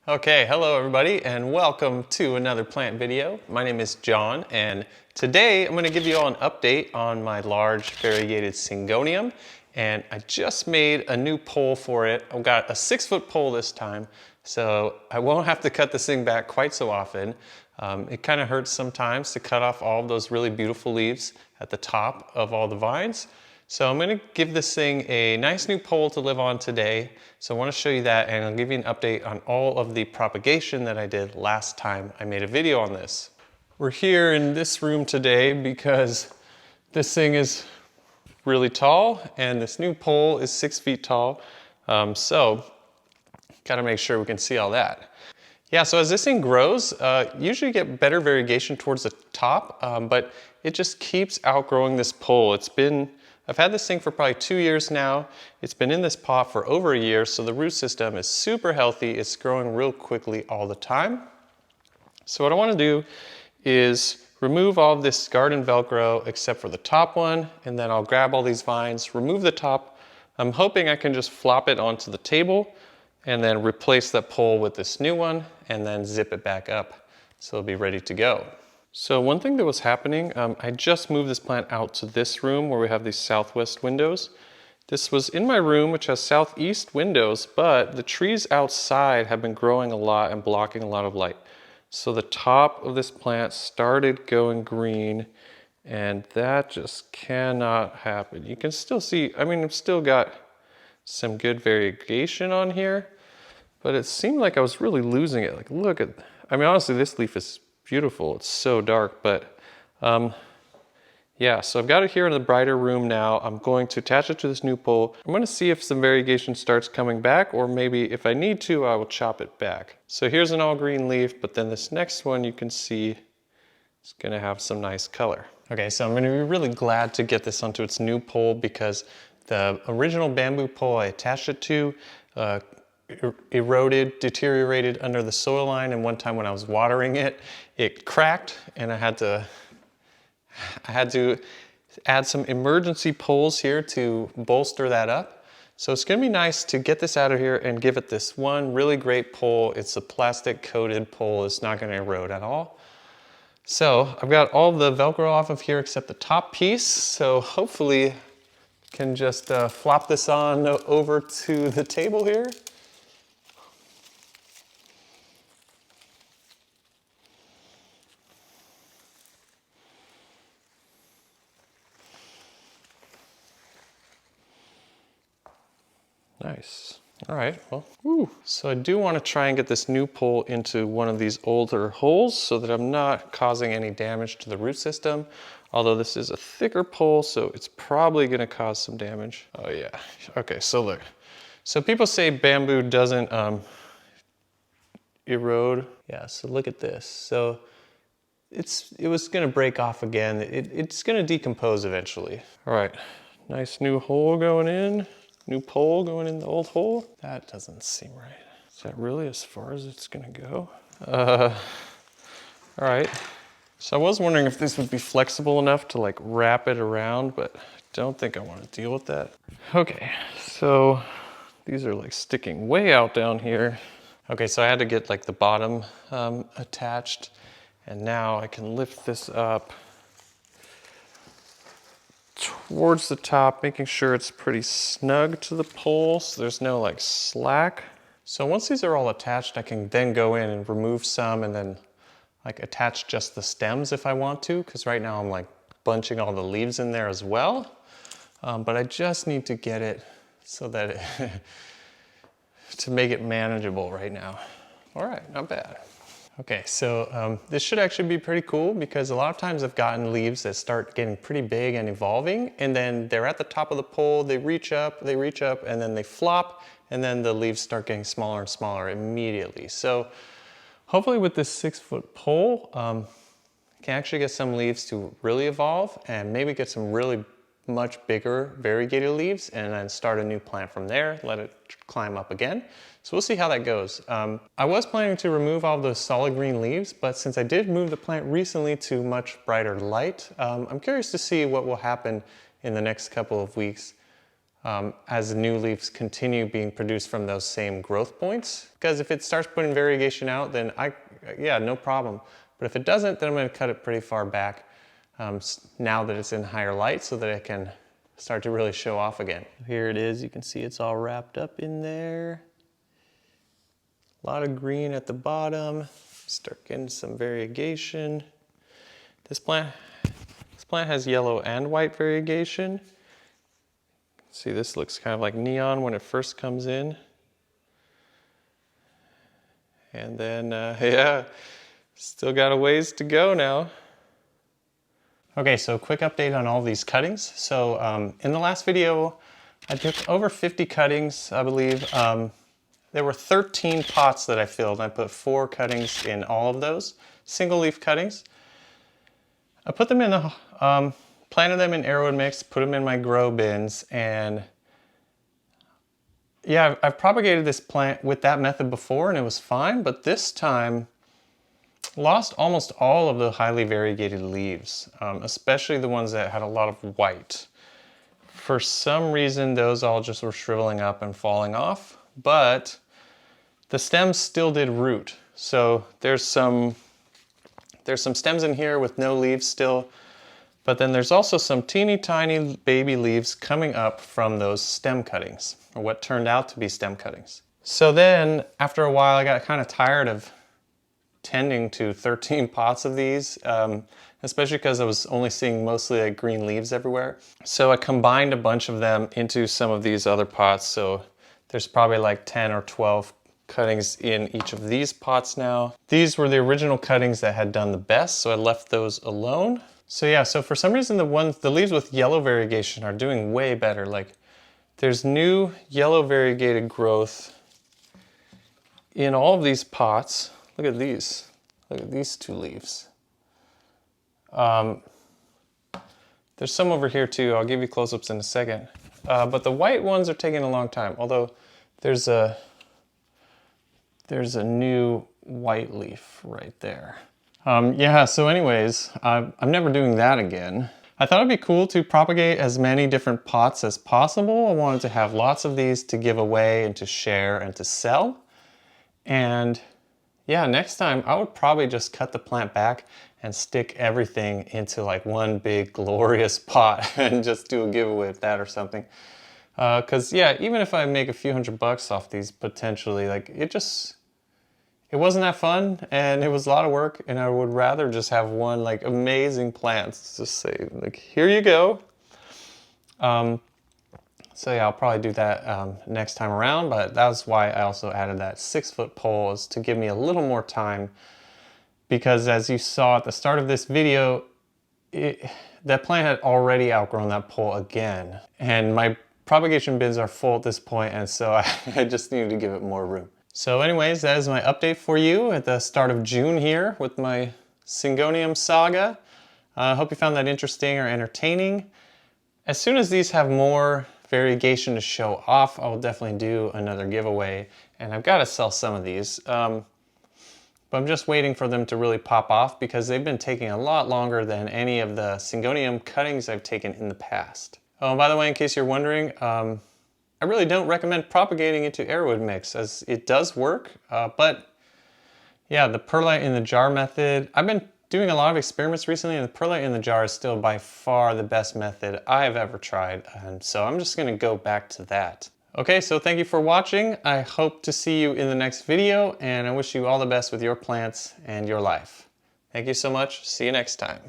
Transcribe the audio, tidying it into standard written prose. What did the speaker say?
Okay, hello everybody and welcome to another plant video. My name is John and today I'm going to give you all an update on my large variegated Syngonium, and I just made a new pole for it. I've got a 6-foot pole this time, so I won't have to cut this thing back quite so often. It kind of hurts sometimes to cut off all of those really beautiful leaves at the top of all the vines. So I'm going to give this thing a nice new pole to live on today. So I want to show you that, and I'll give you an update on all of the propagation that I did last time I made a video on this. We're here in this room today because this thing is really tall and this new pole is 6 feet tall. So got to make sure we can see all that. Yeah, so as this thing grows, usually you get better variegation towards the top, but it just keeps outgrowing this pole. I've had this thing for probably 2 years now. It's been in this pot for over a year, so the root system is super healthy. It's growing real quickly all the time. So what I want to do is remove all of this garden Velcro except for the top one, and then I'll grab all these vines, remove the top. I'm hoping I can just flop it onto the table and then replace that pole with this new one and then zip it back up so it'll be ready to go. So one thing that was happening, I just moved this plant out to this room where we have these southwest windows. This was in my room, which has southeast windows, but the trees outside have been growing a lot and blocking a lot of light. So the top of this plant started going green, and that just cannot happen. You can still see, I've still got some good variegation on here, but it seemed like I was really losing it. Like, look at, honestly, this leaf is beautiful. It's so dark, but yeah, so I've got it here in the brighter room now. I'm going to attach it to this new pole. I'm going to see if some variegation starts coming back, or maybe if I need to, I will chop it back. So here's an all green leaf, but then this next one you can see is going to have some nice color. Okay, so I'm going to be really glad to get this onto its new pole because the original bamboo pole I attached it to eroded, deteriorated under the soil line, and one time when I was watering it, it cracked, and I had to add some emergency poles here to bolster that up. So it's going to be nice to get this out of here and give it this one really great pole. It's a plastic coated pole. It's not going to erode at all. So I've got all the Velcro off of here except the top piece. So hopefully I can just flop this on over to the table here. Nice. All right, well, woo. So I do want to try and get this new pole into one of these older holes so that I'm not causing any damage to the root system. Although this is a thicker pole, so it's probably going to cause some damage. Oh yeah. Okay, so look. So people say bamboo doesn't erode. Yeah, so look at this. So it was going to break off again. It's going to decompose eventually. All right, nice new hole going in. New pole going in the old hole. That doesn't seem right. Is that really as far as it's gonna go? All right. So I was wondering if this would be flexible enough to like wrap it around, but I don't think I want to deal with that. Okay, so these are like sticking way out down here. Okay, so I had to get like the bottom attached, and now I can lift this up towards the top, making sure it's pretty snug to the pole so there's no like slack. So once these are all attached, I can then go in and remove some and then like attach just the stems if I want to, because right now I'm like bunching all the leaves in there as well. But I just need to get it so that to make it manageable right now. All right, not bad. Okay, so this should actually be pretty cool because a lot of times I've gotten leaves that start getting pretty big and evolving, and then they're at the top of the pole, they reach up, and then they flop, and then the leaves start getting smaller and smaller immediately. So hopefully with this 6-foot pole, I can actually get some leaves to really evolve and maybe get some really much bigger variegated leaves and then start a new plant from there, let it climb up again. So we'll see how that goes. I was planning to remove all those solid green leaves, but since I did move the plant recently to much brighter light, I'm curious to see what will happen in the next couple of weeks. as new leaves continue being produced from those same growth points. Because if it starts putting variegation out, then yeah, no problem. But if it doesn't, then I'm going to cut it pretty far back now that it's in higher light so that it can start to really show off again. Here it is. You can see it's all wrapped up in there. A lot of green at the bottom. Start getting some variegation. This plant has yellow and white variegation. See, this looks kind of like neon when it first comes in. And then, yeah, still got a ways to go now. Okay, so quick update on all these cuttings. So in the last video, I took over 50 cuttings, I believe. There were 13 pots that I filled. I put 4 cuttings in all of those, single leaf cuttings. I put them in the, planted them in airwood mix, put them in my grow bins, and yeah, I've propagated this plant with that method before and it was fine, but this time lost almost all of the highly variegated leaves, especially the ones that had a lot of white. For some reason, those all just were shriveling up and falling off, but the stems still did root. So there's some stems in here with no leaves still, but then there's also some teeny tiny baby leaves coming up from those stem cuttings, or what turned out to be stem cuttings. So then after a while, I got kind of tired of tending to 13 pots of these, especially because I was only seeing mostly like green leaves everywhere. So I combined a bunch of them into some of these other pots. So there's probably like 10 or 12 cuttings in each of these pots now. These were the original cuttings that had done the best, so I left those alone. So yeah, so for some reason the leaves with yellow variegation are doing way better. Like there's new yellow variegated growth in all of these pots. Look at these. Look at these 2 leaves. There's some over here too. I'll give you close-ups in a second. But the white ones are taking a long time, although there's a new white leaf right there. Yeah, so anyways, I'm never doing that again. I thought it'd be cool to propagate as many different pots as possible. I wanted to have lots of these to give away and to share and to sell. And yeah, next time I would probably just cut the plant back and stick everything into like one big glorious pot and just do a giveaway of that or something. Cause yeah, even if I make a few $100 off these potentially, like it wasn't that fun and it was a lot of work, and I would rather just have one like amazing plant. Just say like, here you go. So yeah, I'll probably do that next time around, but that's why I also added that 6-foot pole, is to give me a little more time, because as you saw at the start of this video, that plant had already outgrown that pole again, and my propagation bins are full at this point, and so I just needed to give it more room. So anyways, that is my update for you at the start of June here with my Syngonium saga. I hope you found that interesting or entertaining. As soon as these have more variegation to show off, I will definitely do another giveaway, and I've got to sell some of these. But I'm just waiting for them to really pop off because they've been taking a lot longer than any of the Syngonium cuttings I've taken in the past. Oh, and by the way, in case you're wondering, I really don't recommend propagating into airwood mix, as it does work, but yeah, the perlite in the jar method, I've been doing a lot of experiments recently, and the perlite in the jar is still by far the best method I've ever tried, and so I'm just going to go back to that. Okay, so thank you for watching. I hope to see you in the next video, and I wish you all the best with your plants and your life. Thank you so much. See you next time.